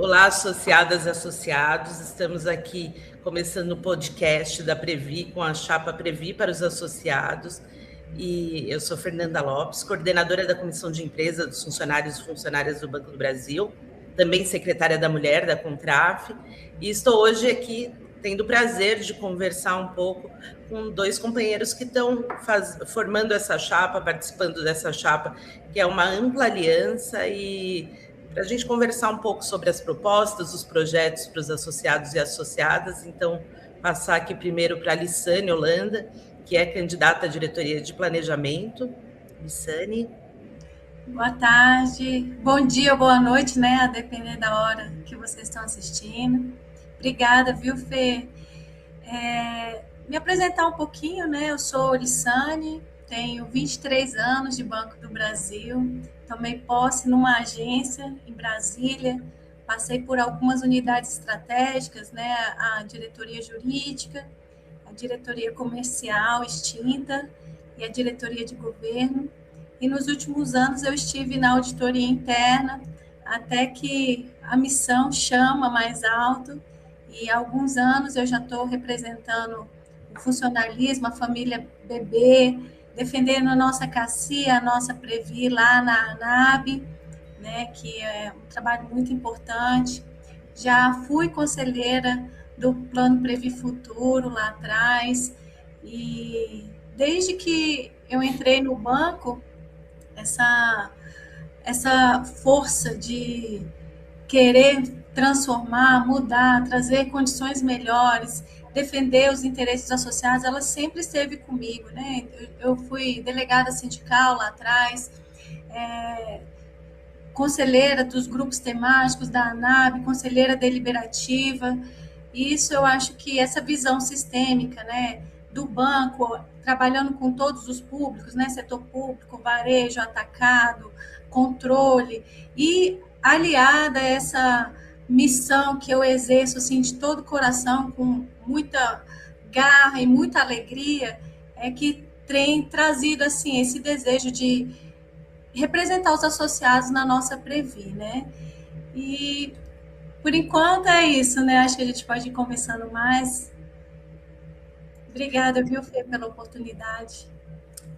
Olá, associadas e associados. Estamos aqui começando o podcast da Previ com a chapa Previ para os associados. E eu sou Fernanda Lopes, coordenadora da Comissão de Empresa dos Funcionários e Funcionárias do Banco do Brasil, também secretária da Mulher da Contraf, e estou hoje aqui tendo o prazer de conversar um pouco com dois companheiros que estão formando essa chapa, participando dessa chapa, que é uma ampla aliança, e para a gente conversar um pouco sobre as propostas, os projetos para os associados e associadas. Então, passar aqui primeiro para a Lissane Holanda, que é candidata à diretoria de planejamento. Lissane. Boa tarde, bom dia ou boa noite, né? A depender da hora que vocês estão assistindo. Obrigada, viu, Fê? Me apresentar um pouquinho, né? Eu sou Lissane, tenho 23 anos de Banco do Brasil, tomei posse numa agência em Brasília, passei por algumas unidades estratégicas, né? A diretoria jurídica, a diretoria comercial extinta e a diretoria de governo. E nos últimos anos eu estive na auditoria interna, até que a missão chama mais alto, e há alguns anos eu já estou representando o funcionalismo, a família BB, defendendo a nossa CACI, a nossa Previ lá na ANAB, né, que é um trabalho muito importante. Já fui conselheira do Plano Previ Futuro lá atrás, e desde que eu entrei no banco, essa força de querer transformar, mudar, trazer condições melhores, defender os interesses associados, ela sempre esteve comigo, né? Eu fui delegada sindical lá atrás, conselheira dos grupos temáticos da ANAB, conselheira deliberativa. E isso eu acho que essa visão sistêmica, né, do banco, trabalhando com todos os públicos, né, setor público, varejo, atacado, controle, e aliada a essa missão que eu exerço assim, de todo o coração, com muita garra e muita alegria, é que tem trazido assim, esse desejo de representar os associados na nossa Previ, né? E por enquanto é isso, né? Acho que a gente pode ir conversando mais. Obrigada, viu, Fê, pela oportunidade.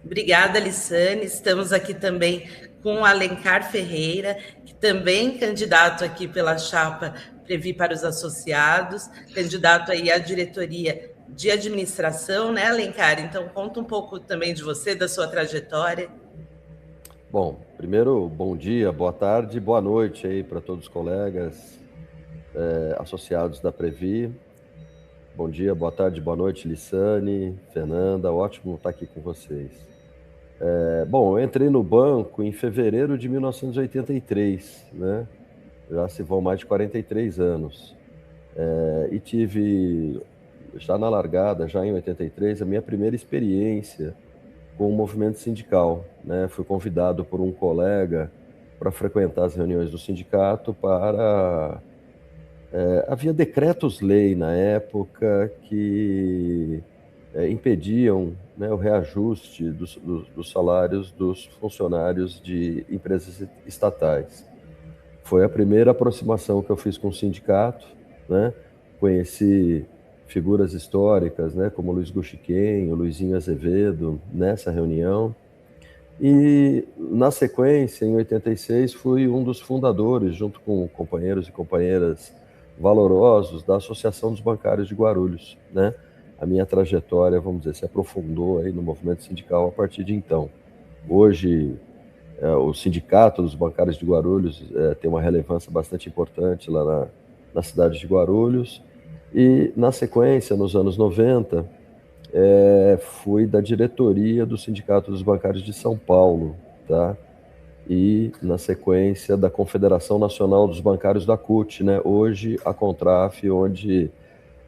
Obrigada, Lissane. Estamos aqui também com o Alencar Ferreira, que também é candidato aqui pela chapa Previ para os associados, candidato aí à diretoria de administração, né, Alencar? Então, conta um pouco também de você, da sua trajetória. Bom, primeiro, bom dia, boa tarde, boa noite aí para todos os colegas associados da Previ. Bom dia, boa tarde, boa noite, Lissane, Fernanda, ótimo estar aqui com vocês. Bom, eu entrei no banco em fevereiro de 1983, né? Já se vão mais de 43 anos. E tive, já na largada, já em 83, a minha primeira experiência com o movimento sindical, né? Fui convidado por um colega para frequentar as reuniões do sindicato havia decretos-lei na época que impediam, né, o reajuste dos salários dos funcionários de empresas estatais. Foi a primeira aproximação que eu fiz com o sindicato, né? Conheci figuras históricas, né, como Luiz Guxiquem, o Luizinho Azevedo, nessa reunião. E, na sequência, em 86, fui um dos fundadores, junto com companheiros e companheiras valorosos, da Associação dos Bancários de Guarulhos, né? A minha trajetória, vamos dizer, se aprofundou aí no movimento sindical a partir de então. Hoje, o Sindicato dos Bancários de Guarulhos tem uma relevância bastante importante lá na cidade de Guarulhos. E, na sequência, nos anos 90, fui da diretoria do Sindicato dos Bancários de São Paulo, tá? E, na sequência, da Confederação Nacional dos Bancários da CUT, né? Hoje, a Contraf, onde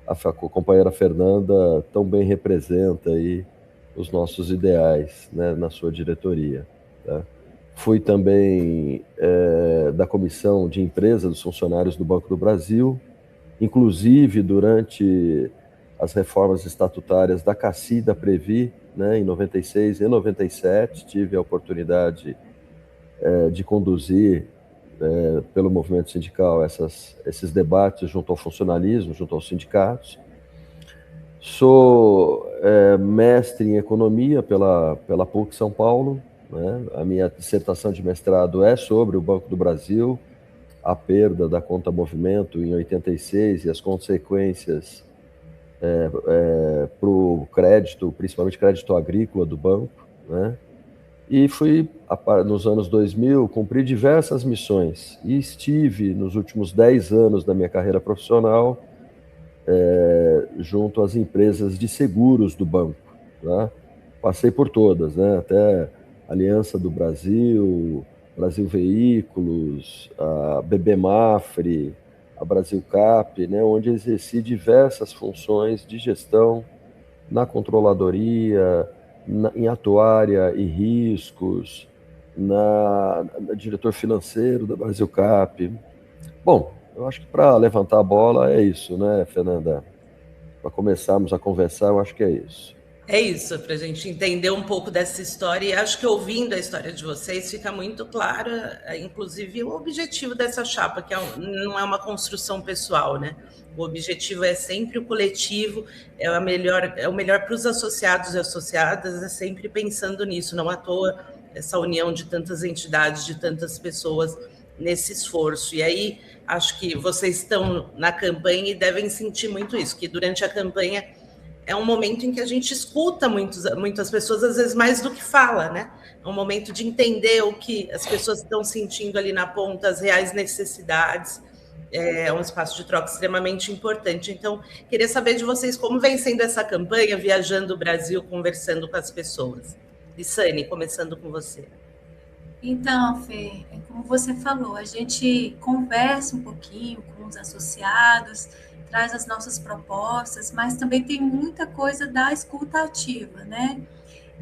a companheira Fernanda tão bem representa aí os nossos ideais, né, na sua diretoria, tá? Fui também da Comissão de Empresa dos Funcionários do Banco do Brasil, inclusive durante as reformas estatutárias da CACI e da Previ, né, em 96 e 97, tive a oportunidade de conduzir pelo movimento sindical, esses debates junto ao funcionalismo, junto aos sindicatos. Sou mestre em economia pela PUC São Paulo, né? A minha dissertação de mestrado é sobre o Banco do Brasil, a perda da conta movimento em 86 e as consequências para o crédito, principalmente crédito agrícola do banco, né? E fui, nos anos 2000, cumprir diversas missões e estive nos últimos 10 anos da minha carreira profissional junto às empresas de seguros do banco, tá? Passei por todas, né? Até Aliança do Brasil, Brasil Veículos, a BB Mafre, a Brasil Cap, né? Onde exerci diversas funções de gestão na controladoria, em atuária e riscos, na diretor financeiro da Brasil Cap. Bom, eu acho que para levantar a bola é isso, né, Fernanda? Para começarmos a conversar, eu acho que é isso. É isso, para a gente entender um pouco dessa história, e acho que ouvindo a história de vocês fica muito claro, inclusive, o objetivo dessa chapa, que não é uma construção pessoal, né? O objetivo é sempre o coletivo, é o melhor para os associados e associadas, é sempre pensando nisso, não à toa essa união de tantas entidades, de tantas pessoas nesse esforço. E aí, acho que vocês estão na campanha e devem sentir muito isso, que durante a campanha é um momento em que a gente escuta muitas pessoas, às vezes mais do que fala, né? É um momento de entender o que as pessoas estão sentindo ali na ponta, as reais necessidades. É um espaço de troca extremamente importante. Então, queria saber de vocês como vem sendo essa campanha, viajando o Brasil, conversando com as pessoas. E Sani, começando com você. Então, Fê, como você falou, a gente conversa um pouquinho com os associados, traz as nossas propostas, mas também tem muita coisa da escuta ativa, né?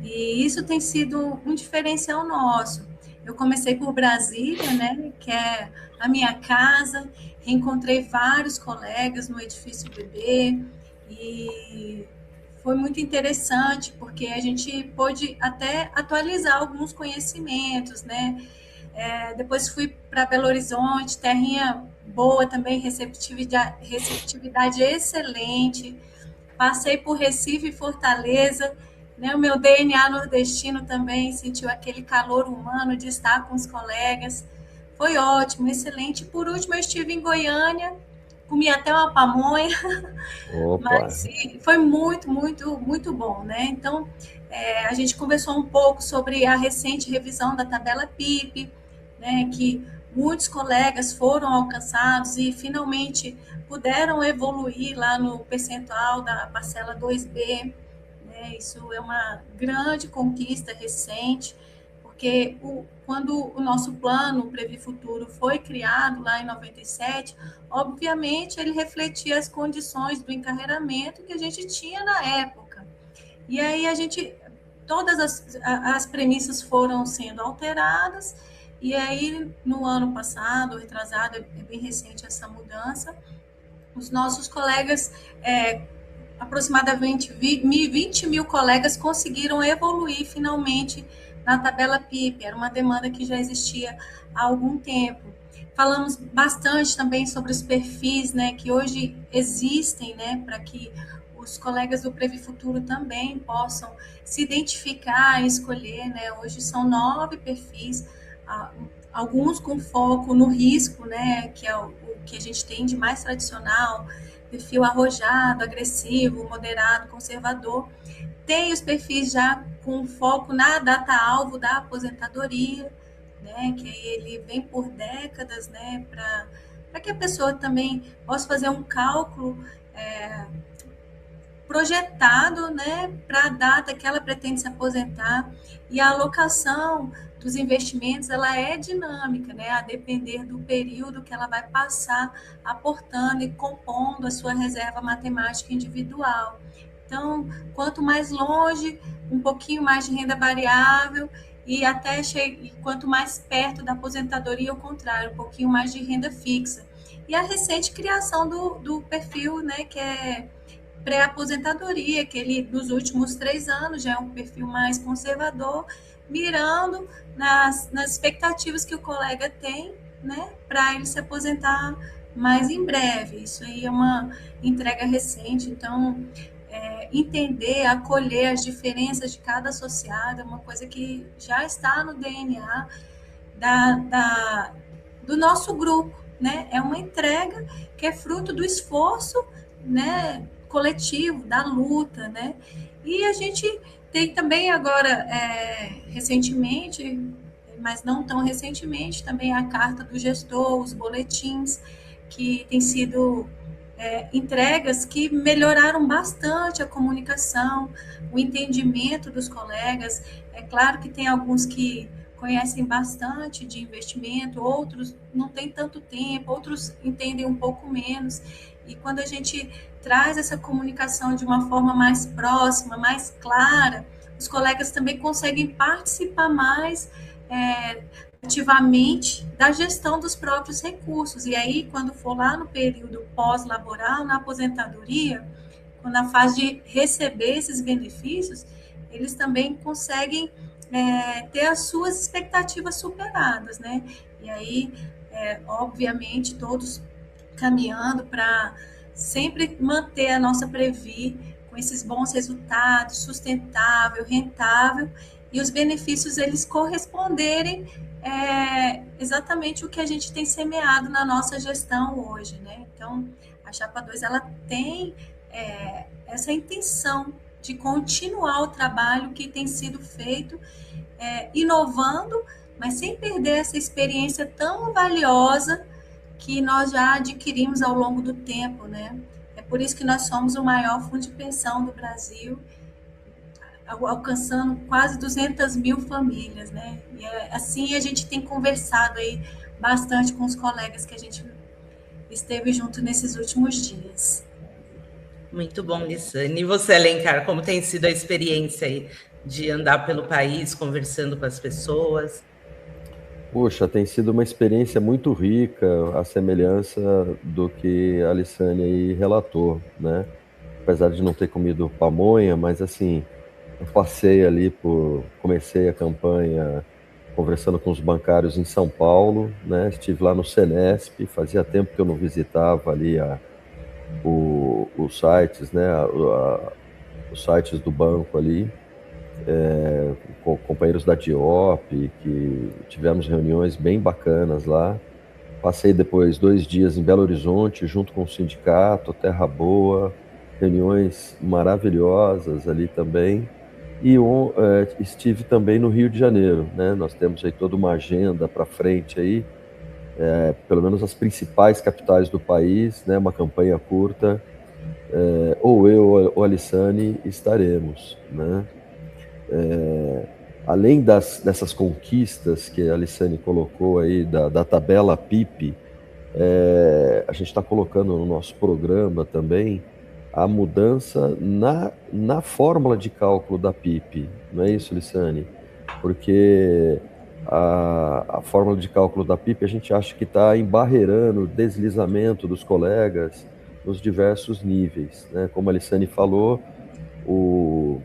E isso tem sido um diferencial nosso. Eu comecei por Brasília, né, que é a minha casa, reencontrei vários colegas no edifício BB e foi muito interessante, porque a gente pôde até atualizar alguns conhecimentos, né? Depois fui para Belo Horizonte, terrinha boa também, receptividade excelente. Passei por Recife e Fortaleza, né? O meu DNA nordestino também sentiu aquele calor humano de estar com os colegas. Foi ótimo, excelente. Por último, eu estive em Goiânia, comi até uma pamonha, mas foi muito, muito, muito bom, né? Então, a gente conversou um pouco sobre a recente revisão da tabela PIP, né, que muitos colegas foram alcançados e finalmente puderam evoluir lá no percentual da parcela 2B, né? Isso é uma grande conquista recente, porque quando o nosso plano, o Previ Futuro, foi criado lá em 97, obviamente ele refletia as condições do encarreiramento que a gente tinha na época. E aí todas as premissas foram sendo alteradas, e aí no ano passado, retrasado, é bem recente essa mudança, os nossos colegas, aproximadamente 20 mil colegas conseguiram evoluir finalmente na tabela PIP, era uma demanda que já existia há algum tempo. Falamos bastante também sobre os perfis, né, que hoje existem, né, para que os colegas do Previ Futuro também possam se identificar e escolher, né. Hoje são 9 perfis, alguns com foco no risco, né, que é o que a gente tem de mais tradicional, perfil arrojado, agressivo, moderado, conservador. Tem os perfis já com foco na data-alvo da aposentadoria, né, que ele vem por décadas, né, para que a pessoa também possa fazer um cálculo projetado, né, para a data que ela pretende se aposentar, e a alocação dos investimentos ela é dinâmica, né, a depender do período que ela vai passar aportando e compondo a sua reserva matemática individual. Então, quanto mais longe, um pouquinho mais de renda variável, e quanto mais perto da aposentadoria, ao contrário, um pouquinho mais de renda fixa. E a recente criação do perfil, né, que é pré-aposentadoria, que ele, nos últimos 3 anos, já é um perfil mais conservador, mirando nas expectativas que o colega tem né, para ele se aposentar mais em breve. Isso aí é uma entrega recente, então entender, acolher as diferenças de cada associado é uma coisa que já está no DNA do nosso grupo, né? É uma entrega que é fruto do esforço, né, coletivo, da luta, né? E a gente tem também agora, recentemente, mas não tão recentemente, também a carta do gestor, os boletins, que têm sido entregas que melhoraram bastante a comunicação, o entendimento dos colegas. É claro que tem alguns que conhecem bastante de investimento, outros não têm tanto tempo, outros entendem um pouco menos. E quando a gente traz essa comunicação de uma forma mais próxima, mais clara, os colegas também conseguem participar mais ativamente da gestão dos próprios recursos. E aí, quando for lá no período pós-laboral, na aposentadoria, quando a fase de receber esses benefícios, eles também conseguem ter as suas expectativas superadas, né? E aí, obviamente, todos caminhando para sempre manter a nossa Previ com esses bons resultados, sustentável, rentável, e os benefícios eles corresponderem exatamente o que a gente tem semeado na nossa gestão hoje, né? Então, a Chapa 2 ela tem essa intenção de continuar o trabalho que tem sido feito, inovando, mas sem perder essa experiência tão valiosa que nós já adquirimos ao longo do tempo, né? É por isso que nós somos o maior fundo de pensão do Brasil, alcançando quase 200 mil famílias, né? E assim a gente tem conversado aí bastante com os colegas que a gente esteve junto nesses últimos dias. Muito bom, Lissane. E você, Alencar, como tem sido a experiência aí de andar pelo país, conversando com as pessoas? Poxa, tem sido uma experiência muito rica, a semelhança do que a Lissane aí relatou, né? Apesar de não ter comido pamonha, mas assim, eu passei ali comecei a campanha conversando com os bancários em São Paulo, né? Estive lá no Senesp, fazia tempo que eu não visitava ali os sites, né? Os sites do banco ali, com companheiros da DIOP, que tivemos reuniões bem bacanas lá. Passei depois 2 dias em Belo Horizonte, junto com o sindicato, Terra Boa, reuniões maravilhosas ali também. E estive também no Rio de Janeiro, né? Nós temos aí toda uma agenda para frente aí, pelo menos as principais capitais do país, né? Uma campanha curta, ou eu ou a Lissane estaremos, né? Além dessas conquistas que a Lissane colocou aí da tabela PIP, a gente está colocando no nosso programa também a mudança na fórmula de cálculo da PIP, não é isso, Lissane? Porque a fórmula de cálculo da PIP a gente acha que está embarreirando o deslizamento dos colegas nos diversos níveis, né? Como a Lissane falou, o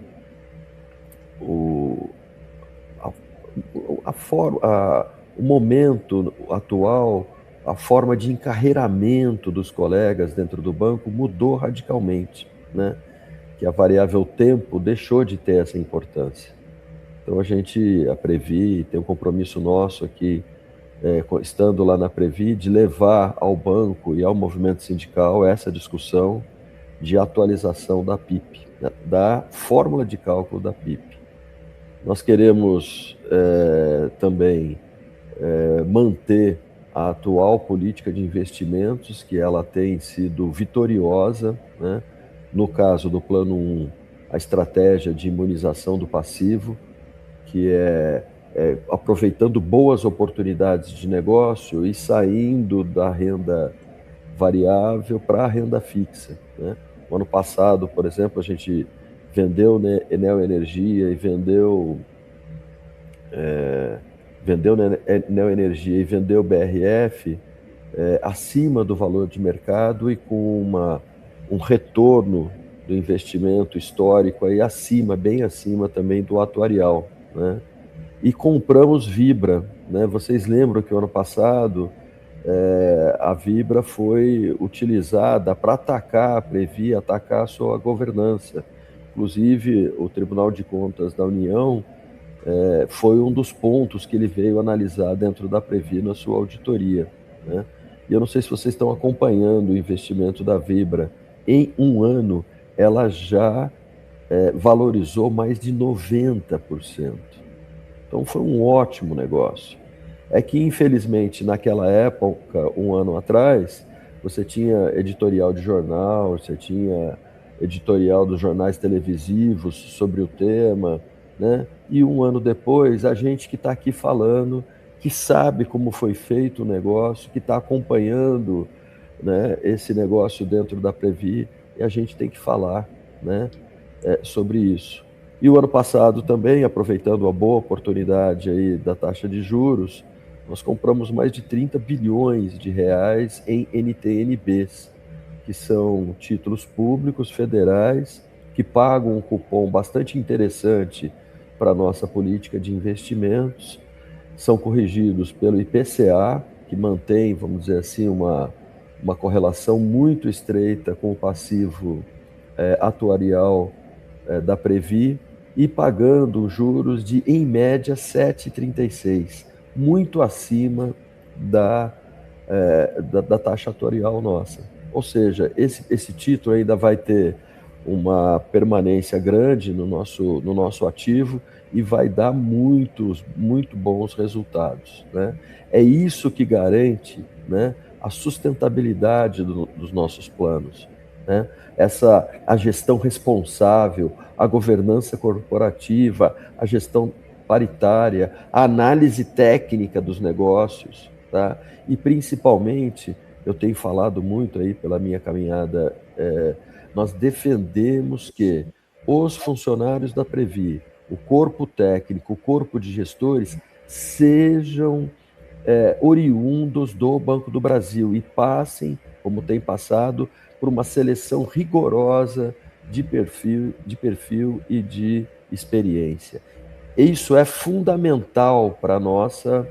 momento atual, a forma de encarreiramento dos colegas dentro do banco mudou radicalmente, né? Que a variável tempo deixou de ter essa importância. Então a Previ, tem um compromisso nosso aqui, estando lá na Previ, de levar ao banco e ao movimento sindical essa discussão de atualização da PIP, né? Da fórmula de cálculo da PIP. Nós queremos também manter a atual política de investimentos, que ela tem sido vitoriosa, né? No caso do Plano 1, a estratégia de imunização do passivo, que aproveitando boas oportunidades de negócio e saindo da renda variável para a renda fixa, né? No ano passado, por exemplo, a gente vendeu Enel Energia e vendeu Enel Energia e vendeu BRF acima do valor de mercado e com um retorno do investimento histórico aí bem acima também do atuarial, né? E compramos Vibra, né? Vocês lembram que o ano passado a Vibra foi utilizada para atacar a Previ, atacar a sua governança. Inclusive, o Tribunal de Contas da União foi um dos pontos que ele veio analisar dentro da Previ na sua auditoria, né? E eu não sei se vocês estão acompanhando o investimento da Vibra. Em um ano, ela já valorizou mais de 90%. Então, foi um ótimo negócio. É que, infelizmente, naquela época, um ano atrás, você tinha editorial de jornal, você tinha editorial dos jornais televisivos sobre o tema, né? E um ano depois, a gente que está aqui falando, que sabe como foi feito o negócio, que está acompanhando, né, esse negócio dentro da Previ, e a gente tem que falar, né, sobre isso. E o ano passado também, aproveitando a boa oportunidade aí da taxa de juros, nós compramos mais de 30 bilhões de reais em NTN-Bs, que são títulos públicos federais que pagam um cupom bastante interessante para a nossa política de investimentos, são corrigidos pelo IPCA, que mantém, vamos dizer assim, uma correlação muito estreita com o passivo atuarial da Previ, e pagando juros de, em média, 7,36, muito acima da taxa atuarial nossa. Ou seja, esse título ainda vai ter uma permanência grande no nosso ativo e vai dar muito bons resultados, né? É isso que garante, né, a sustentabilidade dos nossos planos, né? A gestão responsável, a governança corporativa, a gestão paritária, a análise técnica dos negócios, tá? E principalmente, eu tenho falado muito aí pela minha caminhada, nós defendemos que os funcionários da Previ, o corpo técnico, o corpo de gestores, sejam oriundos do Banco do Brasil e passem, como tem passado, por uma seleção rigorosa de perfil e de experiência. Isso é fundamental para a nossa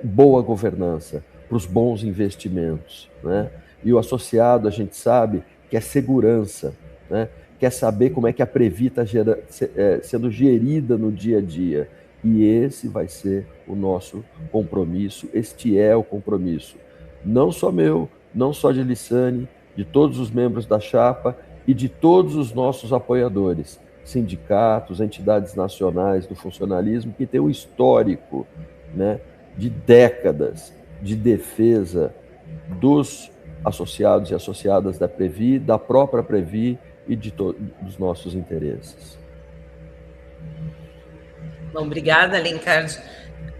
boa governança, para os bons investimentos, né? E o associado, a gente sabe, que é segurança, né? Quer saber como é que a Previ está sendo gerida no dia a dia. E esse vai ser o nosso compromisso, este é o compromisso, não só meu, não só de Lissane, de todos os membros da chapa e de todos os nossos apoiadores, sindicatos, entidades nacionais do funcionalismo, que tem um histórico, né, de décadas de defesa dos associados e associadas da Previ, da própria Previ e dos nossos interesses. Bom, obrigada, Alencar.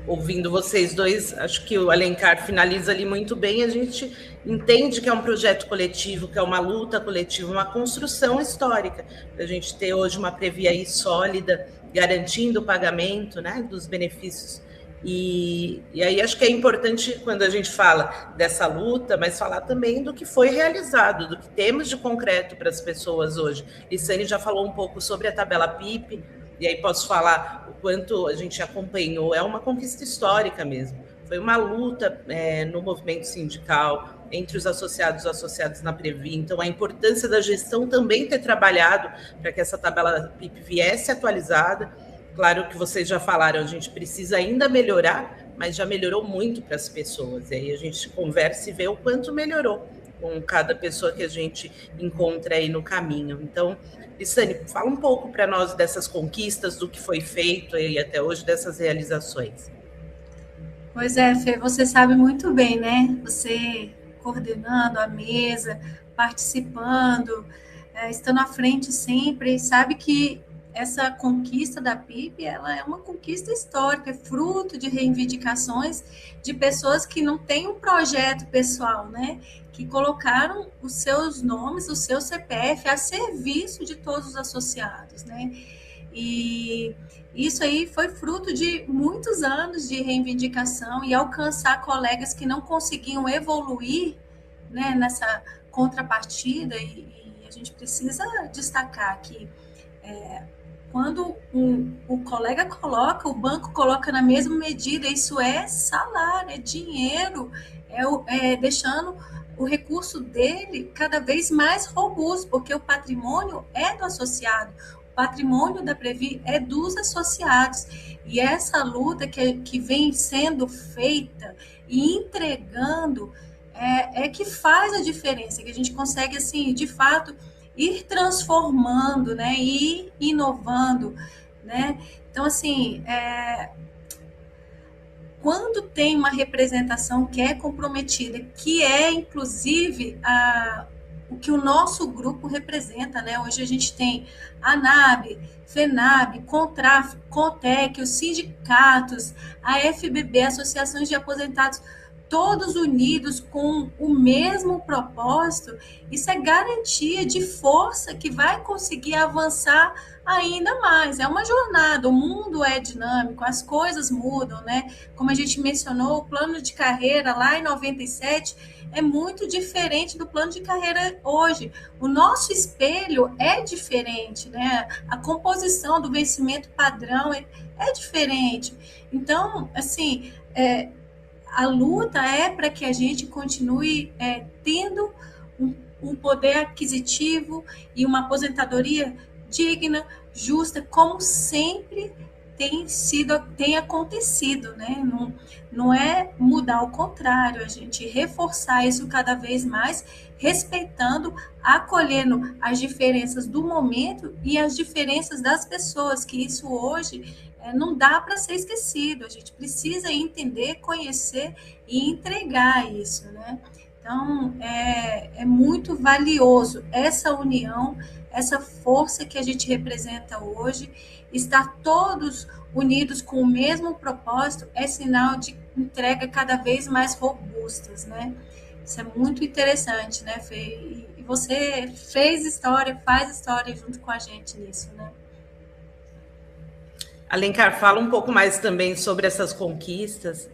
Ouvindo vocês dois, acho que o Alencar finaliza ali muito bem. A gente entende que é um projeto coletivo, que é uma luta coletiva, uma construção histórica, para a gente ter hoje uma Previ aí sólida, garantindo o pagamento, né, dos benefícios. E aí acho que é importante, quando a gente fala dessa luta, mas falar também do que foi realizado, do que temos de concreto para as pessoas hoje. Lissane já falou um pouco sobre a tabela PIP, e aí posso falar o quanto a gente acompanhou. É uma conquista histórica mesmo. Foi uma luta no movimento sindical, entre os associados na Previ. Então, a importância da gestão também ter trabalhado para que essa tabela PIP viesse atualizada. Claro que vocês já falaram, a gente precisa ainda melhorar, mas já melhorou muito para as pessoas. E aí a gente conversa e vê o quanto melhorou com cada pessoa que a gente encontra aí no caminho. Então, Lissane, fala um pouco para nós dessas conquistas, do que foi feito aí até hoje, dessas realizações. Pois é, Fê, você sabe muito bem, né? Você coordenando a mesa, participando, estando à frente sempre, sabe que essa conquista da PIP, ela é uma conquista histórica, é fruto de reivindicações de pessoas que não têm um projeto pessoal, né? Que colocaram os seus nomes, o seu CPF a serviço de todos os associados, né? E isso aí foi fruto de muitos anos de reivindicação e alcançar colegas que não conseguiam evoluir, né, nessa contrapartida, e a gente precisa destacar que quando o colega coloca, o banco coloca na mesma medida, isso é salário, é dinheiro, deixando o recurso dele cada vez mais robusto, porque o patrimônio é do associado, o patrimônio da Previ é dos associados. E essa luta que vem sendo feita e entregando é que faz a diferença, que a gente consegue, assim, de fato, ir transformando, né, ir inovando, né? Então, assim, quando tem uma representação que é comprometida, que é, inclusive, o que o nosso grupo representa, né? Hoje a gente tem a ANAB, FENAB, CONTRAF, CONTEC, os sindicatos, a FBB, associações de aposentados, todos unidos com o mesmo propósito. Isso é garantia de força que vai conseguir avançar ainda mais. É uma jornada, o mundo é dinâmico, as coisas mudam, né? Como a gente mencionou, o plano de carreira lá em 97 é muito diferente do plano de carreira hoje. O nosso espelho é diferente, né? A composição do vencimento padrão é diferente. Então, assim, a luta é para que a gente continue tendo um poder aquisitivo e uma aposentadoria digna, justa, como sempre tem acontecido, né? Não é mudar, ao contrário, a gente reforçar isso cada vez mais, respeitando, acolhendo as diferenças do momento e as diferenças das pessoas, que isso hoje não dá para ser esquecido. A gente precisa entender, conhecer e entregar isso, né? Então, é muito valioso essa união, essa força que a gente representa hoje. Estar todos unidos com o mesmo propósito é sinal de entrega cada vez mais robustas, né? Isso é muito interessante, né, Fê? E você fez história, faz história junto com a gente nisso, né? Alencar, fala um pouco mais também sobre essas conquistas.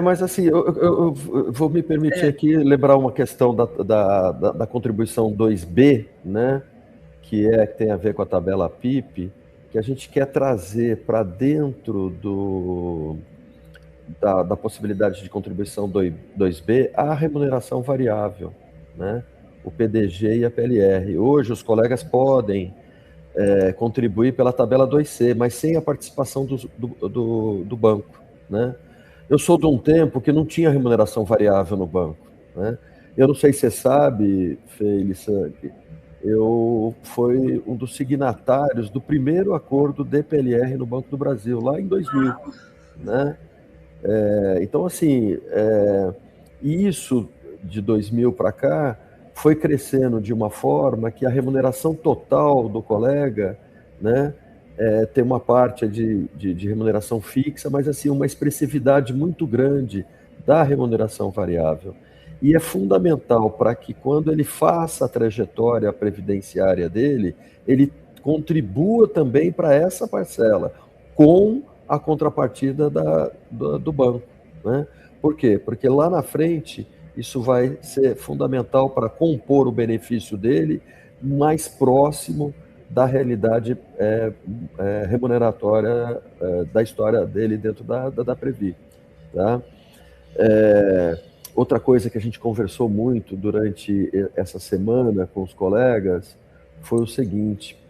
Mas assim, eu vou me permitir aqui lembrar uma questão da contribuição 2B, né, que tem a ver com a tabela PIP, que a gente quer trazer para dentro da possibilidade de contribuição 2B a remuneração variável, né, o PDG e a PLR. Hoje os colegas podem contribuir pela tabela 2C, mas sem a participação do banco, né? Eu sou de um tempo que não tinha remuneração variável no banco, né? Eu não sei se você sabe, Fê, Lissandra, eu fui um dos signatários do primeiro acordo DPLR no Banco do Brasil, lá em 2000, né? Então, assim, isso de 2000 para cá foi crescendo de uma forma que a remuneração total do colega, né, tem uma parte de remuneração fixa, mas assim, uma expressividade muito grande da remuneração variável. E é fundamental para que, quando ele faça a trajetória previdenciária dele, ele contribua também para essa parcela, com a contrapartida do banco, né? Por quê? Porque lá na frente isso vai ser fundamental para compor o benefício dele mais próximo da realidade remuneratória da história dele dentro da Previ. Tá? Outra coisa que a gente conversou muito durante essa semana com os colegas foi o seguinte: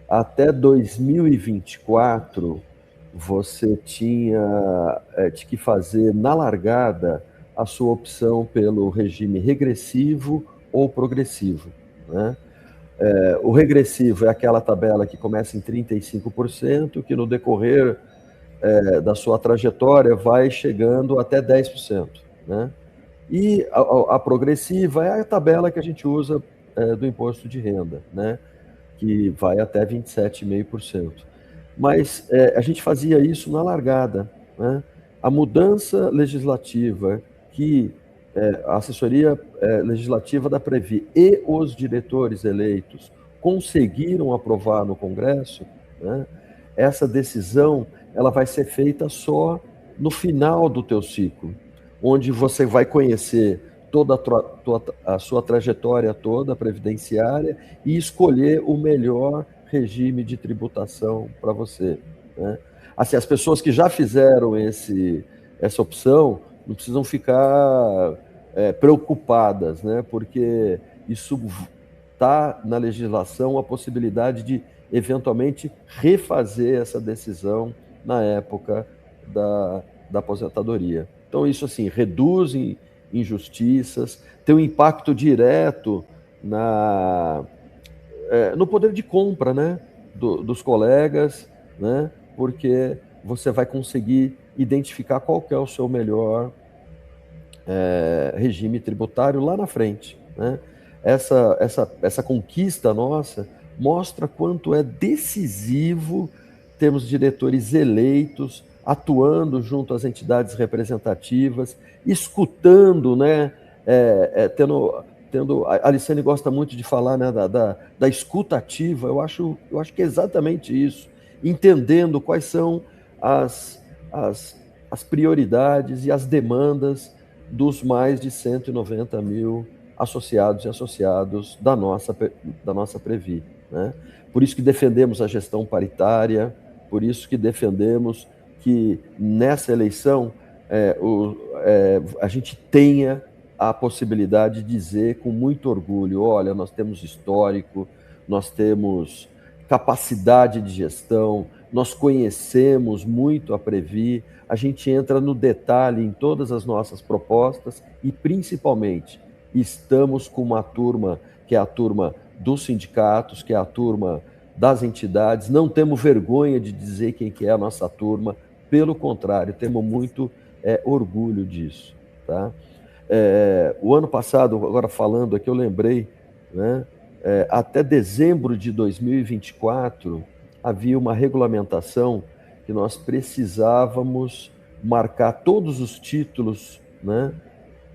até 2024 você tinha que fazer na largada a sua opção pelo regime regressivo ou progressivo, né? O regressivo é aquela tabela que começa em 35%, que no decorrer da sua trajetória vai chegando até 10%, né? E a progressiva é a tabela que a gente usa do imposto de renda, né? Que vai até 27,5%. Mas a gente fazia isso na largada, né? A mudança legislativa que a assessoria legislativa da Previ e os diretores eleitos conseguiram aprovar no Congresso, né, essa decisão ela vai ser feita só no final do teu ciclo, onde você vai conhecer toda a sua trajetória toda previdenciária e escolher o melhor regime de tributação para você, né? Assim, as pessoas que já fizeram essa opção não precisam ficar preocupadas, né? Porque isso está na legislação a possibilidade de, eventualmente, refazer essa decisão na época da aposentadoria. Então, isso assim, reduz injustiças, tem um impacto direto no poder de compra, né, dos colegas, né, porque você vai conseguir identificar qual que é o seu melhor regime tributário lá na frente, né? Essa conquista nossa mostra quanto é decisivo termos diretores eleitos, atuando junto às entidades representativas, escutando, né? A Aliciane gosta muito de falar, né, da escuta ativa. Eu acho que é exatamente isso, entendendo quais são as prioridades e as demandas dos mais de 190 mil associados e associados da nossa Previ, né? Por isso que defendemos a gestão paritária, por isso que defendemos que nessa eleição a gente tenha a possibilidade de dizer com muito orgulho: olha, nós temos histórico, nós temos capacidade de gestão, nós conhecemos muito a Previ, a gente entra no detalhe em todas as nossas propostas e, principalmente, estamos com uma turma que é a turma dos sindicatos, que é a turma das entidades. Não temos vergonha de dizer quem que é a nossa turma, pelo contrário, temos muito orgulho disso, tá? O ano passado, agora falando aqui, eu lembrei, né, até dezembro de 2024, havia uma regulamentação que nós precisávamos marcar todos os títulos, né,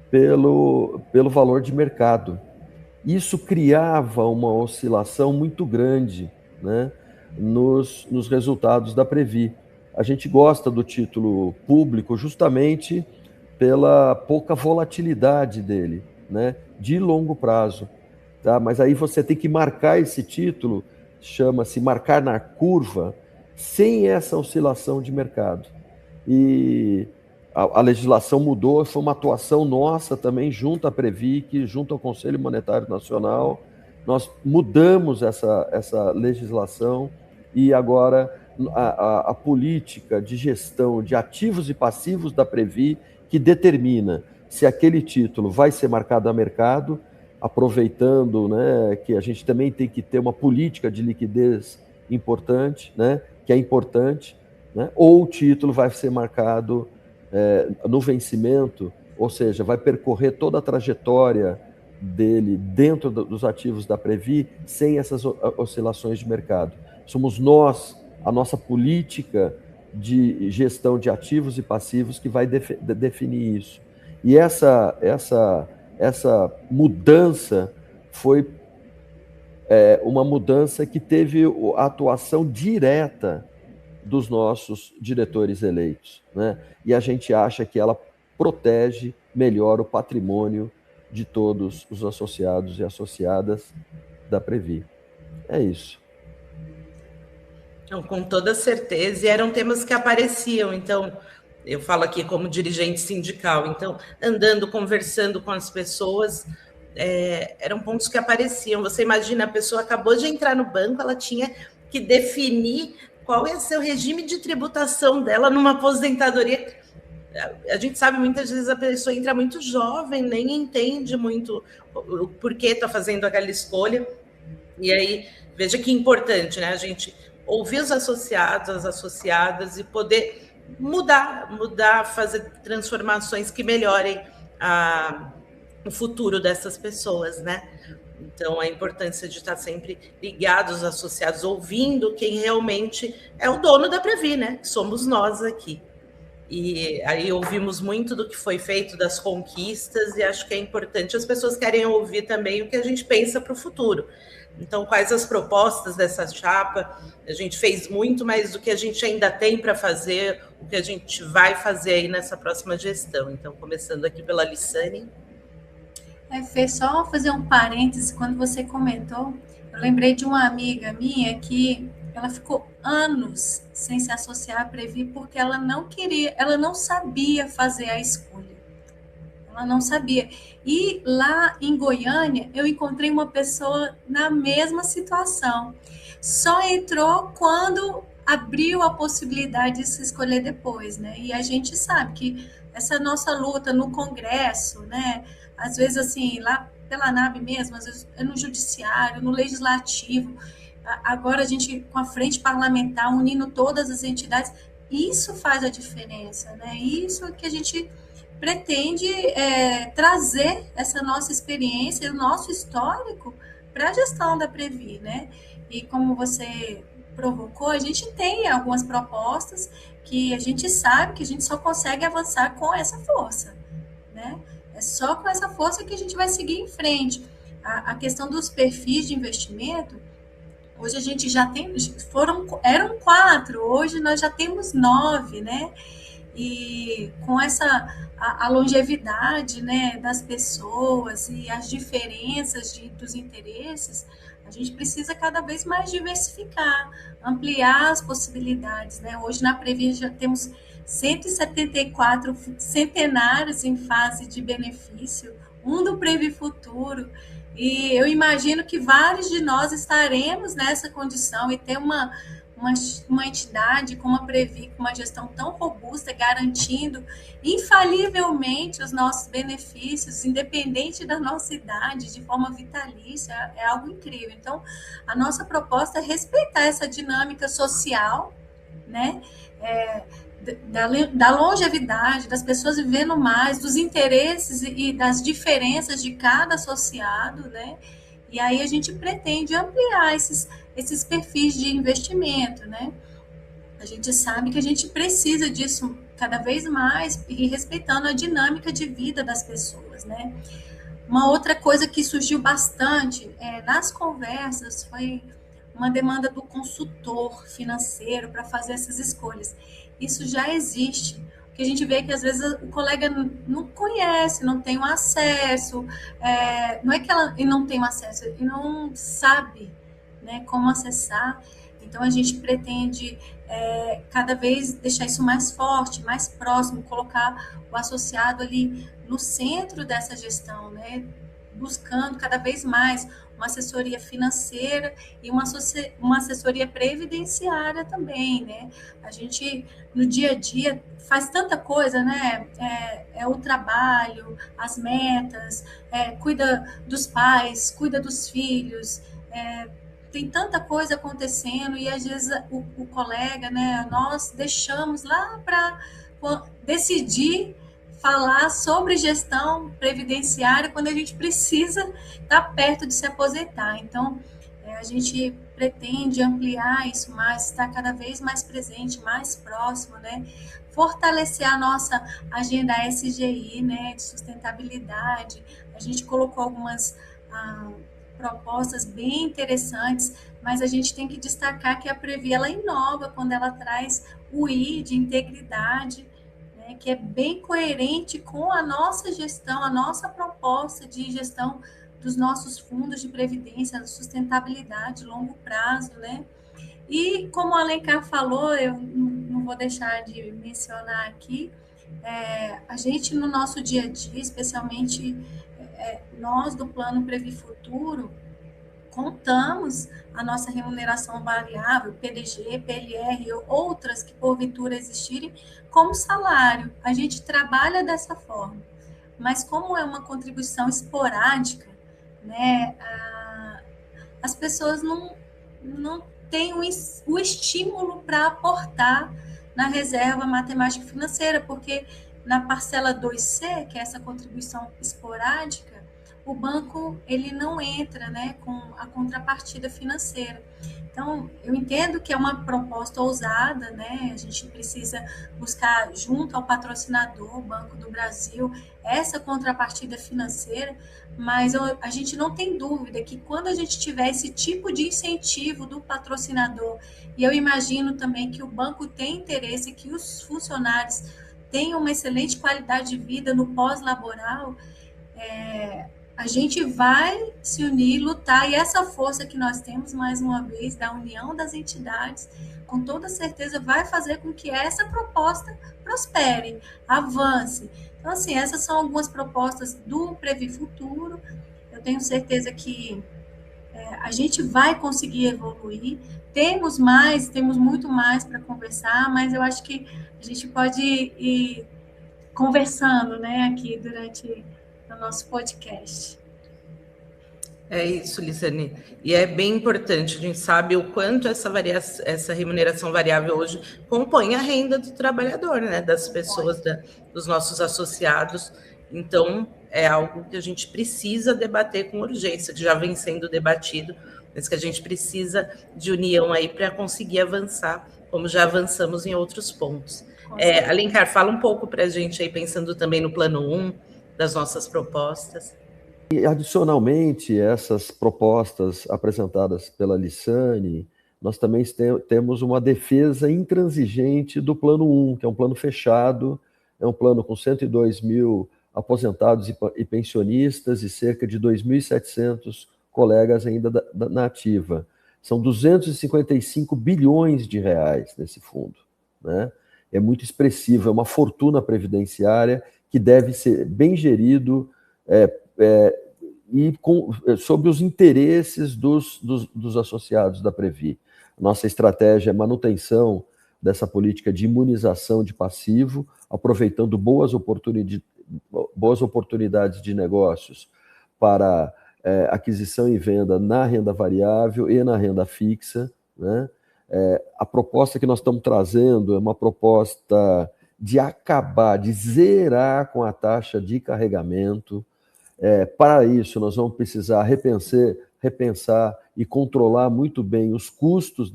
pelo valor de mercado. Isso criava uma oscilação muito grande, né, nos resultados da Previ. A gente gosta do título público justamente pela pouca volatilidade dele, né, de longo prazo. Tá? Mas aí você tem que marcar esse título, chama-se marcar na curva, sem essa oscilação de mercado. E a legislação mudou, foi uma atuação nossa também, junto à Previc, junto ao Conselho Monetário Nacional. Nós mudamos essa legislação e agora a política de gestão de ativos e passivos da Previ, que determina se aquele título vai ser marcado a mercado, aproveitando, né, que a gente também tem que ter uma política de liquidez importante, né, que é importante, né, ou o título vai ser marcado no vencimento, ou seja, vai percorrer toda a trajetória dele dentro dos ativos da Previ, sem essas oscilações de mercado. Somos nós, a nossa política de gestão de ativos e passivos, que vai definir isso. E essa mudança foi uma mudança que teve a atuação direta dos nossos diretores eleitos, né? E a gente acha que ela protege melhor o patrimônio de todos os associados e associadas da Previ. É isso. Então, com toda certeza, e eram temas que apareciam. Então, eu falo aqui como dirigente sindical, então, andando, conversando com as pessoas, eram pontos que apareciam. Você imagina, a pessoa acabou de entrar no banco, ela tinha que definir qual é o seu regime de tributação dela numa aposentadoria. A gente sabe, muitas vezes a pessoa entra muito jovem, nem entende muito o porquê está fazendo aquela escolha. E aí, veja que importante, né? A gente ouvir os associados, as associadas e poder mudar, fazer transformações que melhorem o futuro dessas pessoas, né? Então, a importância de estar sempre ligados aos associados, ouvindo quem realmente é o dono da Previ, né? Que somos nós aqui. E aí ouvimos muito do que foi feito, das conquistas, e acho que é importante. As pessoas querem ouvir também o que a gente pensa para o futuro. Então, quais as propostas dessa chapa? A gente fez muito, mas o que a gente ainda tem para fazer, o que a gente vai fazer aí nessa próxima gestão. Então, começando aqui pela Aliciane. Fê, só fazer um parêntese, quando você comentou Eu lembrei de uma amiga minha que ela ficou anos sem se associar à Previ porque ela não queria, ela não sabia fazer a escolha. Ela não sabia. E lá em Goiânia, eu encontrei uma pessoa na mesma situação. Só entrou quando abriu a possibilidade de se escolher depois, né? E a gente sabe que essa nossa luta no Congresso, né? Às vezes, assim, lá pela ANAB mesmo, às vezes no Judiciário, no Legislativo, agora a gente com a frente parlamentar, unindo todas as entidades, isso faz a diferença, né? Isso que a gente pretende trazer essa nossa experiência, o nosso histórico para a gestão da Previ, né? E como você provocou, a gente tem algumas propostas que a gente sabe que a gente só consegue avançar com essa força, né? É só com essa força que a gente vai seguir em frente. A questão dos perfis de investimento, hoje a gente já tem, eram 4, hoje nós já temos 9, né? E com a longevidade, né, das pessoas e as diferenças dos interesses, a gente precisa cada vez mais diversificar, ampliar as possibilidades, né? Hoje na Previ já temos 174 centenários em fase de benefício, um do Previ Futuro, e eu imagino que vários de nós estaremos nessa condição e ter uma entidade como a Previ, com uma gestão tão robusta, garantindo infalivelmente os nossos benefícios, independente da nossa idade, de forma vitalícia, é algo incrível. Então, a nossa proposta é respeitar essa dinâmica social, né? Da longevidade, das pessoas vivendo mais, dos interesses e das diferenças de cada associado, né? E aí a gente pretende ampliar esses perfis de investimento, né? A gente sabe que a gente precisa disso cada vez mais e respeitando a dinâmica de vida das pessoas, né? Uma outra coisa que surgiu bastante nas conversas foi uma demanda do consultor financeiro para fazer essas escolhas. Isso já existe. O que a gente vê é que às vezes o colega não conhece, não tem o acesso, não é que ele não tem o acesso, ele não sabe, né, como acessar. Então a gente pretende cada vez deixar isso mais forte, mais próximo, colocar o associado ali no centro dessa gestão, né, buscando cada vez mais uma assessoria financeira e uma assessoria previdenciária também, né? A gente, no dia a dia, faz tanta coisa, né? O trabalho, as metas, cuida dos pais, cuida dos filhos, tem tanta coisa acontecendo e, às vezes, o colega, né? Nós deixamos lá para decidir falar sobre gestão previdenciária quando a gente precisa estar perto de se aposentar. Então, a gente pretende ampliar isso mais, estar cada vez mais presente, mais próximo, né? Fortalecer a nossa agenda SGI, né? De sustentabilidade. A gente colocou algumas propostas bem interessantes, mas a gente tem que destacar que a Previ, ela inova quando ela traz o I de integridade, que é bem coerente com a nossa gestão, a nossa proposta de gestão dos nossos fundos de previdência, sustentabilidade, longo prazo, né? E como o Alencar falou, eu não vou deixar de mencionar aqui, a gente no nosso dia a dia, especialmente nós do Plano Previ Futuro, contamos a nossa remuneração variável, PDG, PLR e outras que porventura existirem, como salário. A gente trabalha dessa forma. Mas como é uma contribuição esporádica, né, as pessoas não têm o estímulo para aportar na reserva matemática financeira, porque na parcela 2C, que é essa contribuição esporádica, o banco ele não entra, né, com a contrapartida financeira. Então, eu entendo que é uma proposta ousada, né? A gente precisa buscar junto ao patrocinador, o Banco do Brasil, essa contrapartida financeira, mas a gente não tem dúvida que quando a gente tiver esse tipo de incentivo do patrocinador, e eu imagino também que o banco tem interesse que os funcionários tenham uma excelente qualidade de vida no pós-laboral, a gente vai se unir, lutar, e essa força que nós temos, mais uma vez, da união das entidades, com toda certeza vai fazer com que essa proposta prospere, avance. Então, assim, essas são algumas propostas do Previ Futuro. Eu tenho certeza que a gente vai conseguir evoluir. Temos muito mais para conversar, mas eu acho que a gente pode ir conversando, né, aqui durante o nosso podcast. É isso, Lisane. E é bem importante, a gente sabe o quanto essa remuneração variável hoje compõe a renda do trabalhador, né, das pessoas, dos nossos associados. Então, é algo que a gente precisa debater com urgência, que já vem sendo debatido, mas que a gente precisa de união aí para conseguir avançar, como já avançamos em outros pontos. Alencar, fala um pouco para a gente aí, pensando também no plano 1, das nossas propostas. E, adicionalmente, essas propostas apresentadas pela Lisane, nós também temos uma defesa intransigente do Plano 1, que é um plano fechado, é um plano com 102 mil aposentados e pensionistas e cerca de 2.700 colegas ainda na ativa. São 255 bilhões de reais nesse fundo, né? É muito expressivo, é uma fortuna previdenciária que deve ser bem gerido, sobre os interesses dos associados da Previ. Nossa estratégia é manutenção dessa política de imunização de passivo, aproveitando boas oportunidades de negócios para aquisição e venda na renda variável e na renda fixa, né? A proposta que nós estamos trazendo é uma proposta de acabar, de zerar com a taxa de carregamento. Para isso, nós vamos precisar repensar e controlar muito bem os custos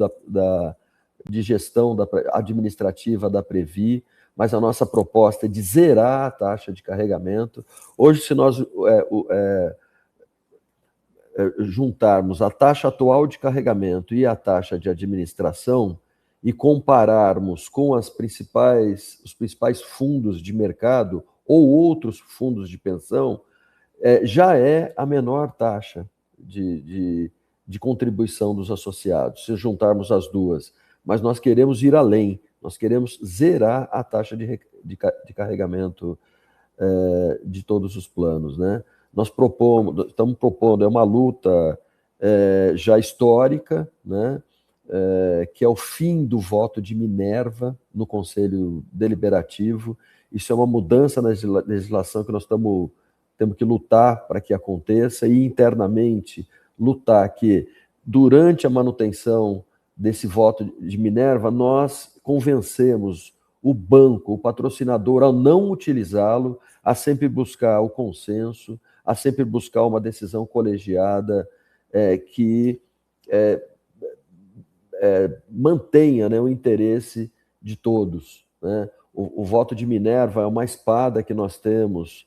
de gestão administrativa da Previ, mas a nossa proposta é de zerar a taxa de carregamento. Hoje, se nós juntarmos a taxa atual de carregamento e a taxa de administração e compararmos com os principais fundos de mercado ou outros fundos de pensão, já é a menor taxa de contribuição dos associados, se juntarmos as duas. Mas nós queremos ir além, nós queremos zerar a taxa de carregamento de todos os planos, né? Estamos propondo, uma luta já histórica, né? Que é o fim do voto de Minerva no Conselho Deliberativo. Isso é uma mudança na legislação que nós temos que lutar para que aconteça e internamente lutar que, durante a manutenção desse voto de Minerva, nós convencemos o banco, o patrocinador, a não utilizá-lo, a sempre buscar o consenso, a sempre buscar uma decisão colegiada que mantenha, né, o interesse de todos, né? O voto de Minerva é uma espada que nós temos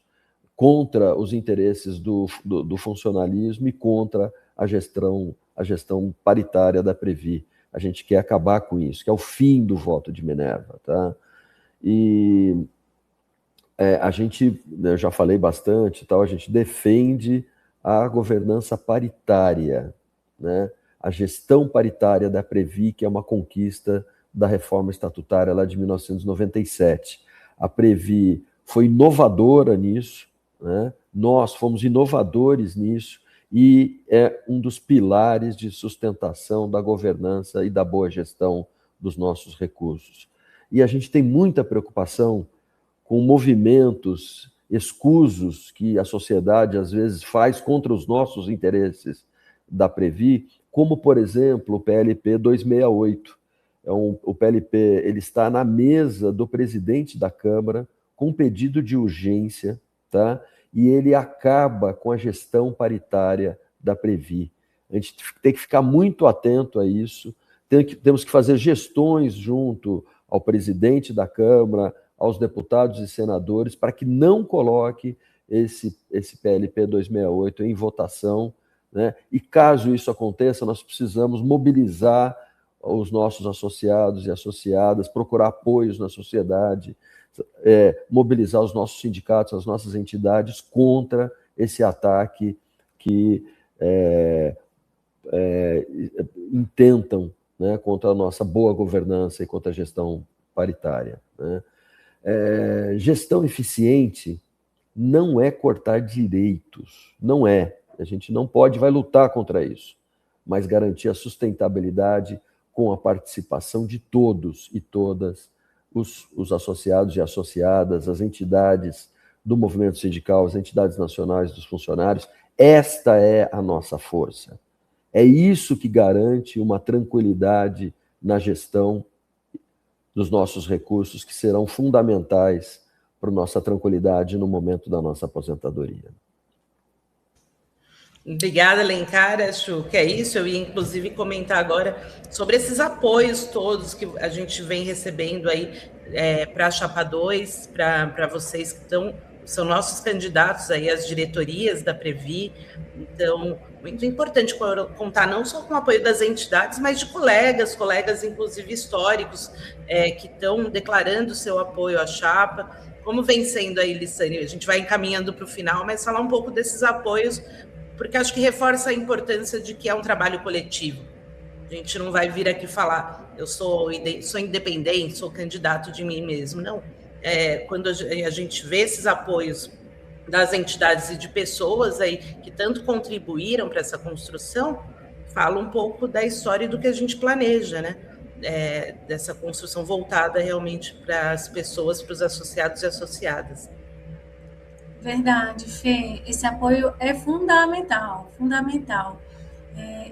contra os interesses do funcionalismo e contra a gestão paritária da Previ. A gente quer acabar com isso, que é o fim do voto de Minerva, tá? E a gente, eu já falei bastante, a gente defende a governança paritária, né? A gestão paritária da Previ, que é uma conquista da reforma estatutária lá de 1997. A Previ foi inovadora nisso, né? Nós fomos inovadores nisso e é um dos pilares de sustentação da governança e da boa gestão dos nossos recursos. E a gente tem muita preocupação com movimentos escusos que a sociedade às vezes faz contra os nossos interesses da Previ, como, por exemplo, o PLP 268. O PLP ele está na mesa do presidente da Câmara com pedido de urgência, tá? E ele acaba com a gestão paritária da Previ. A gente tem que ficar muito atento a isso, temos que fazer gestões junto ao presidente da Câmara, aos deputados e senadores, para que não coloque esse PLP 268 em votação, né? E caso isso aconteça, nós precisamos mobilizar os nossos associados e associadas, procurar apoios na sociedade, mobilizar os nossos sindicatos, as nossas entidades contra esse ataque que intentam, né, contra a nossa boa governança e contra a gestão paritária, né? Gestão eficiente não é cortar direitos, não é. A gente não pode, vai lutar contra isso, mas garantir a sustentabilidade com a participação de todos e todas, os associados e associadas, as entidades do movimento sindical, as entidades nacionais dos funcionários. Esta é a nossa força. É isso que garante uma tranquilidade na gestão dos nossos recursos, que serão fundamentais para a nossa tranquilidade no momento da nossa aposentadoria. Obrigada, Alencar. Acho que é isso. Eu ia, inclusive, comentar agora sobre esses apoios todos que a gente vem recebendo aí para a Chapa 2, para vocês que são nossos candidatos aí às diretorias da Previ. Então, muito importante contar não só com o apoio das entidades, mas de colegas inclusive históricos, que estão declarando seu apoio à Chapa. Como vem sendo aí, Lissane? A gente vai encaminhando para o final, mas falar um pouco desses apoios, porque acho que reforça a importância de que é um trabalho coletivo. A gente não vai vir aqui falar, eu sou independente, sou candidato de mim mesmo, não. Quando a gente vê esses apoios das entidades e de pessoas aí que tanto contribuíram para essa construção, fala um pouco da história e do que a gente planeja, né? Dessa construção voltada realmente para as pessoas, para os associados e associadas. Verdade, Fê. Esse apoio é fundamental, fundamental.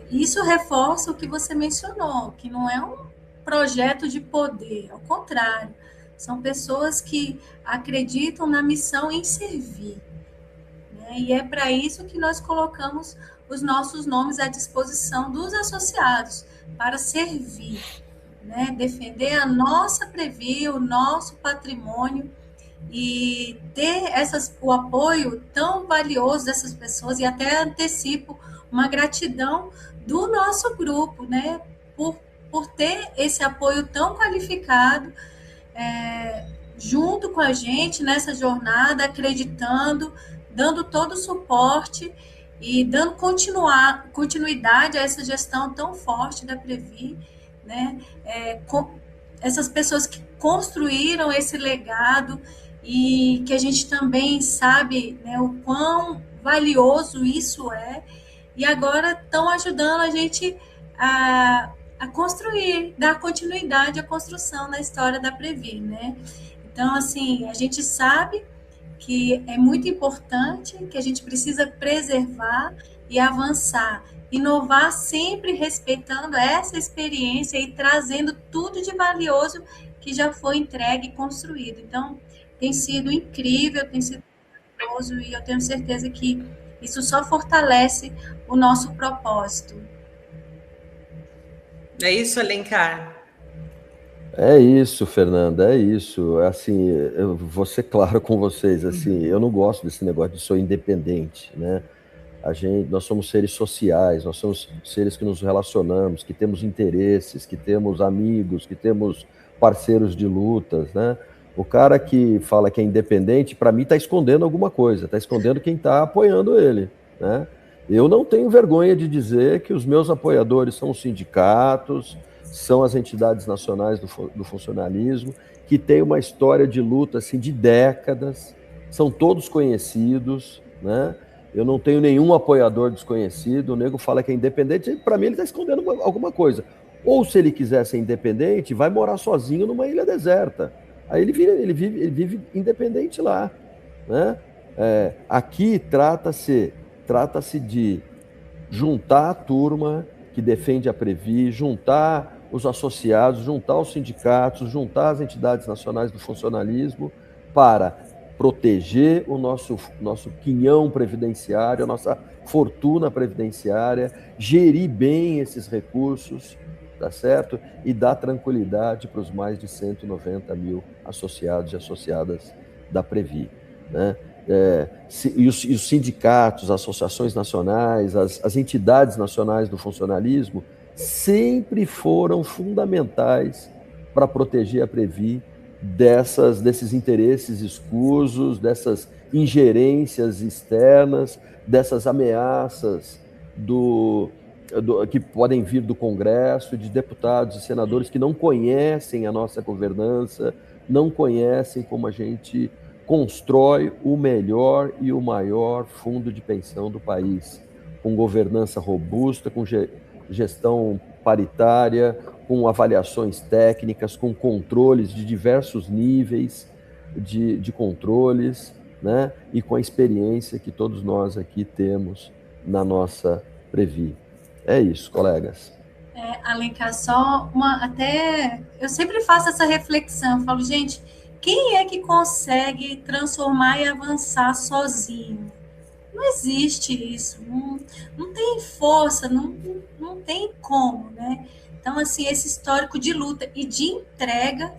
Isso reforça o que você mencionou, que não é um projeto de poder, ao contrário, são pessoas que acreditam na missão em servir, né? E é para isso que nós colocamos os nossos nomes à disposição dos associados, para servir, né? Defender a nossa Previ, o nosso patrimônio, e ter o apoio tão valioso dessas pessoas, e até antecipo uma gratidão do nosso grupo, né, por ter esse apoio tão qualificado junto com a gente nessa jornada, acreditando, dando todo o suporte e dando continuidade a essa gestão tão forte da Previ, né, com essas pessoas que construíram esse legado, e que a gente também sabe, né, o quão valioso isso é, e agora estão ajudando a gente a construir, dar continuidade à construção da história da Previ, né? Então, assim, a gente sabe que é muito importante, que a gente precisa preservar e avançar, inovar sempre respeitando essa experiência e trazendo tudo de valioso que já foi entregue e construído. Então, tem sido incrível, tem sido maravilhoso, e eu tenho certeza que isso só fortalece o nosso propósito. É isso, Alencar? É isso, Fernanda, é isso. Assim, eu vou ser claro com vocês, assim, eu não gosto desse negócio de sou independente, né? Nós somos seres sociais, nós somos seres que nos relacionamos, que temos interesses, que temos amigos, que temos parceiros de lutas, né? O cara que fala que é independente, para mim, está escondendo alguma coisa, está escondendo quem está apoiando ele, né? Eu não tenho vergonha de dizer que os meus apoiadores são os sindicatos, são as entidades nacionais do funcionalismo, que têm uma história de luta assim, de décadas, são todos conhecidos, né? Eu não tenho nenhum apoiador desconhecido. O nego fala que é independente, para mim ele está escondendo alguma coisa. Ou se ele quiser ser independente, vai morar sozinho numa ilha deserta. Aí ele vive independente lá, né? Aqui trata-se de juntar a turma que defende a Previ, juntar os associados, juntar os sindicatos, juntar as entidades nacionais do funcionalismo para proteger o nosso quinhão previdenciário, a nossa fortuna previdenciária, gerir bem esses recursos, tá certo? E dar tranquilidade para os mais de 190 mil associados e associadas da Previ, né? E os sindicatos, as associações nacionais, as entidades nacionais do funcionalismo sempre foram fundamentais para proteger a Previ desses interesses escusos, dessas ingerências externas, dessas ameaças que podem vir do Congresso, de deputados e senadores que não conhecem a nossa governança, não conhecem como a gente constrói o melhor e o maior fundo de pensão do país, com governança robusta, com gestão paritária, com avaliações técnicas, com controles de diversos níveis de controles, né? E com a experiência que todos nós aqui temos na nossa Previ. É isso, colegas. Alencar, eu sempre faço essa reflexão, eu falo, gente, quem é que consegue transformar e avançar sozinho? Não existe isso, não tem força, não tem como, né? Então, assim, esse histórico de luta e de entrega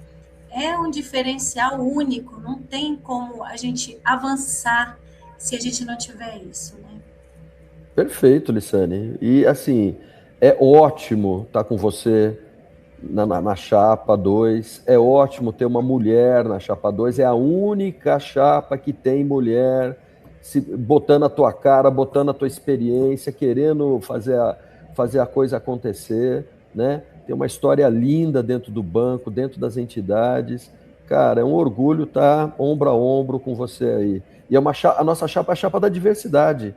é um diferencial único, não tem como a gente avançar se a gente não tiver isso, né? Perfeito, Lissane. E, assim, é ótimo estar com você na Chapa 2, é ótimo ter uma mulher na Chapa 2, é a única chapa que tem mulher botando a tua cara, botando a tua experiência, querendo fazer a coisa acontecer, né? Tem uma história linda dentro do banco, dentro das entidades. Cara, é um orgulho estar ombro a ombro com você aí. E a nossa chapa é a chapa da diversidade.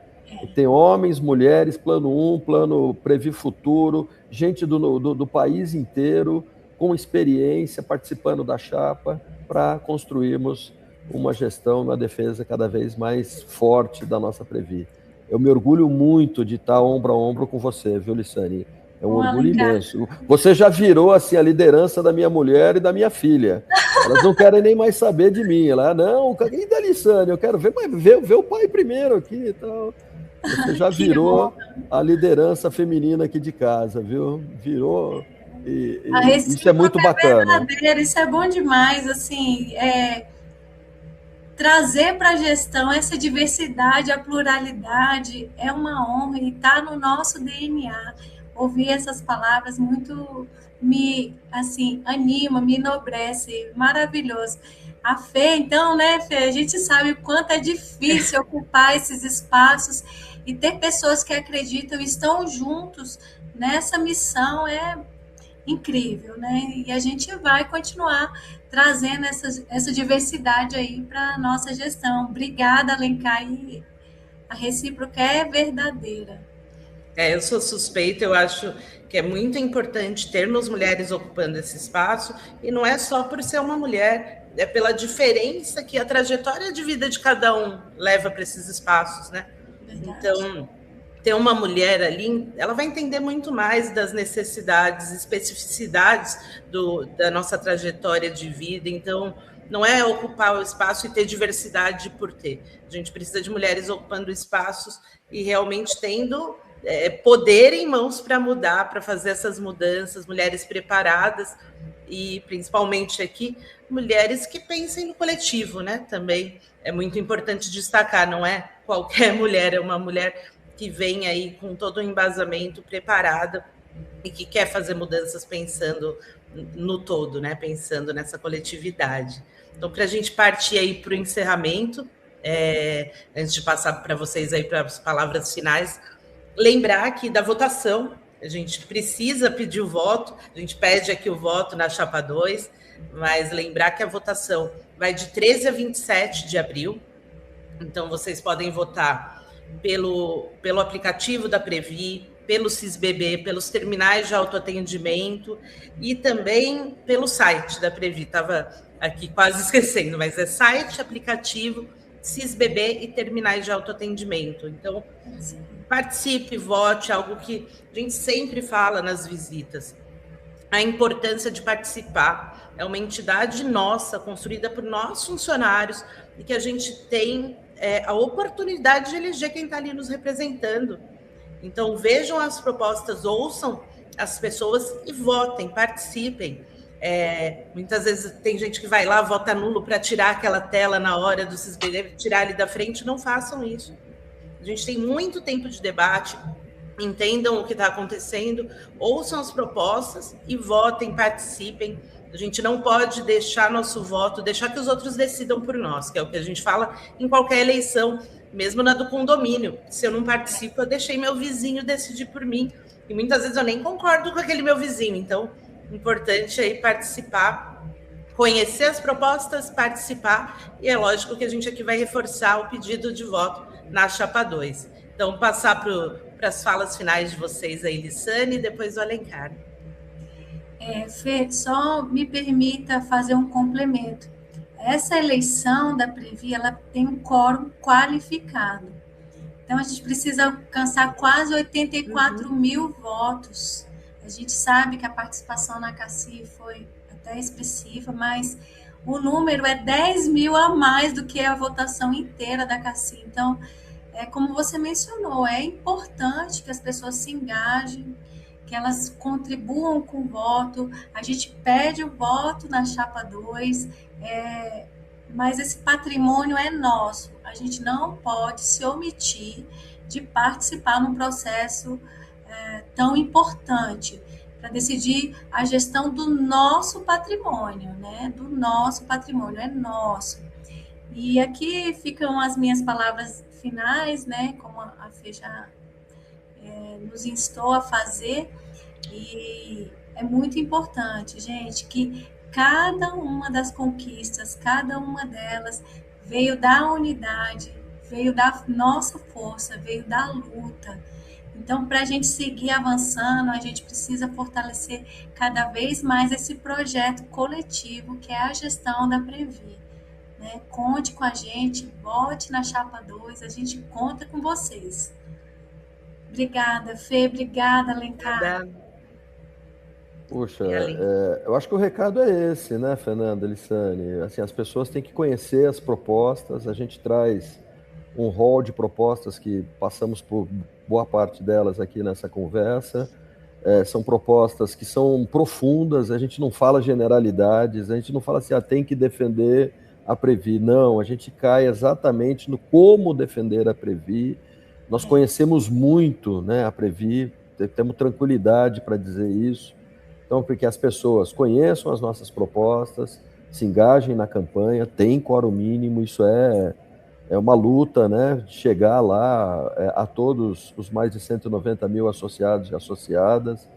Tem homens, mulheres, plano 1, plano Previ Futuro, gente do país inteiro com experiência participando da chapa para construirmos uma gestão, uma defesa cada vez mais forte da nossa Previ. Eu me orgulho muito de estar ombro a ombro com você, viu, Lissane? É um orgulho imenso. Você já virou assim a liderança da minha mulher e da minha filha. Elas não querem nem mais saber de mim. Ela, não, e da Lissane? Eu quero ver o pai primeiro aqui e tal. Você já virou a liderança feminina aqui de casa, viu? Virou. Isso é muito bacana. Isso é bom demais, assim, trazer para a gestão essa diversidade, a pluralidade, é uma honra e está no nosso DNA. Ouvir essas palavras muito me anima, me enobrece, maravilhoso. A Fê, então, né, Fê, a gente sabe o quanto é difícil ocupar esses espaços e ter pessoas que acreditam e estão juntos nessa missão é incrível, né? E a gente vai continuar trazendo essa diversidade aí para a nossa gestão. Obrigada, Alencar, e a recíproca é verdadeira. Eu sou suspeita, eu acho que é muito importante termos mulheres ocupando esse espaço, e não é só por ser uma mulher, é pela diferença que a trajetória de vida de cada um leva para esses espaços, né? Verdade. Então, ter uma mulher ali, ela vai entender muito mais das necessidades, especificidades da nossa trajetória de vida. Então, não é ocupar o espaço e ter diversidade por ter. A gente precisa de mulheres ocupando espaços e realmente tendo poder em mãos para mudar, para fazer essas mudanças, mulheres preparadas e, principalmente aqui, mulheres que pensem no coletivo, né? Também é muito importante destacar, não é qualquer mulher, é uma mulher que vem aí com todo o embasamento, preparada e que quer fazer mudanças pensando no todo, né? Pensando nessa coletividade. Então, para a gente partir aí para o encerramento, antes de passar para vocês aí para as palavras finais, lembrar aqui da votação. A gente precisa pedir o voto, a gente pede aqui o voto na Chapa 2, mas lembrar que a votação vai de 13 a 27 de abril. Então, vocês podem votar pelo aplicativo da Previ, pelo SISBB, pelos terminais de autoatendimento e também pelo site da Previ. Estava aqui quase esquecendo, mas é site, aplicativo, SISBB e terminais de autoatendimento. Então, participe, vote, algo que a gente sempre fala nas visitas. A importância de participar. É uma entidade nossa, construída por nossos funcionários, e que a gente tem a oportunidade de eleger quem está ali nos representando. Então, vejam as propostas, ouçam as pessoas e votem, participem. Muitas vezes tem gente que vai lá, vota nulo para tirar aquela tela na hora do CISBD, tirar ali da frente. Não façam isso. A gente tem muito tempo de debate, entendam o que está acontecendo, ouçam as propostas e votem, participem, A gente não pode deixar nosso voto, deixar que os outros decidam por nós, que é o que a gente fala em qualquer eleição, mesmo na do condomínio. Se eu não participo, eu deixei meu vizinho decidir por mim. E muitas vezes eu nem concordo com aquele meu vizinho. Então, importante aí participar, conhecer as propostas, participar. E é lógico que a gente aqui vai reforçar o pedido de voto na chapa 2. Então, passar para as falas finais de vocês aí, Lissane, e depois o Alencar. Fê, só me permita fazer um complemento. Essa eleição da Previ, ela tem um quórum qualificado. Então, a gente precisa alcançar quase 84 mil votos. A gente sabe que a participação na CACI foi até expressiva, mas o número é 10 mil a mais do que a votação inteira da CACI. Então, como você mencionou, é importante que as pessoas se engajem, que elas contribuam com o voto. A gente pede o voto na chapa 2, mas esse patrimônio é nosso. A gente não pode se omitir de participar num processo tão importante para decidir a gestão do nosso patrimônio, né? Do nosso patrimônio, é nosso. E aqui ficam as minhas palavras finais, né? Como a Fê já nos instou a fazer, e é muito importante, gente, que cada uma das conquistas, cada uma delas veio da unidade, veio da nossa força, veio da luta. Então, para a gente seguir avançando, a gente precisa fortalecer cada vez mais esse projeto coletivo que é a gestão da Previ. Né? Conte com a gente, vote na chapa 2, a gente conta com vocês. Obrigada, Fê, obrigada, Alencar. Puxa, eu acho que o recado é esse, né, Fernanda, Lissane? Assim, as pessoas têm que conhecer as propostas, a gente traz um rol de propostas que passamos por boa parte delas aqui nessa conversa. São propostas que são profundas, a gente não fala generalidades, a gente não fala assim, tem que defender a Previ. Não, a gente cai exatamente no como defender a Previ. Nós conhecemos muito, né, a Previ, temos tranquilidade para dizer isso. Então, porque as pessoas conheçam as nossas propostas, se engajem na campanha, tem quórum mínimo, isso é uma luta, né, de chegar lá a todos os mais de 190 mil associados e associadas.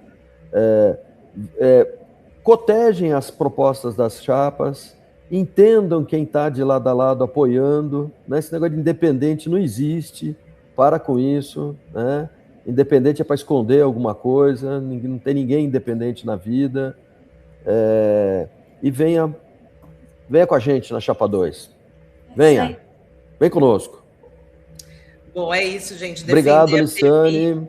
Cotejem as propostas das chapas, entendam quem está de lado a lado apoiando, né? Esse negócio de independente não existe, para com isso, né? Independente é para esconder alguma coisa, não tem ninguém independente na vida. E venha com a gente na chapa 2. Vem conosco. Bom, é isso, gente. Obrigado, Lissane.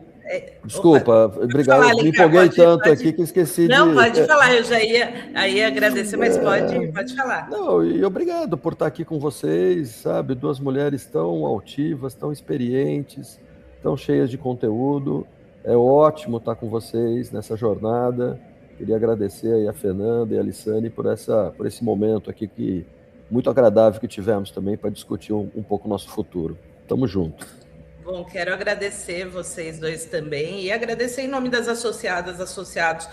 Desculpa, obrigado. Me empolguei tanto aqui que esqueci Não, pode falar, eu já ia agradecer, mas pode falar. Não, e obrigado por estar aqui com vocês, sabe? 2 mulheres tão altivas, tão experientes, tão cheias de conteúdo. É ótimo estar com vocês nessa jornada. Queria agradecer aí a Fernanda e a Lissane por esse momento aqui muito agradável que tivemos também para discutir um pouco o nosso futuro. Tamo junto. Bom, quero agradecer vocês 2 também e agradecer em nome das associadas, associados.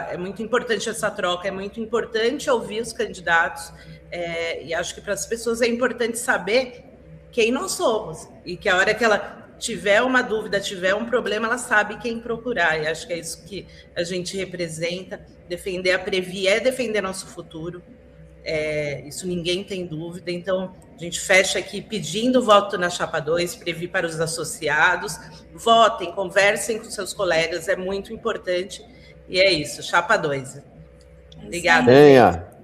É muito importante essa troca, é muito importante ouvir os candidatos e acho que para as pessoas é importante saber quem nós somos e que a hora que ela tiver uma dúvida, tiver um problema, ela sabe quem procurar. E acho que é isso que a gente representa. Defender a Previ é defender nosso futuro. Isso ninguém tem dúvida. Então, a gente fecha aqui pedindo voto na chapa 2, Previ para os associados. Votem, conversem com seus colegas, é muito importante. E é isso, chapa 2. Obrigada. Venha.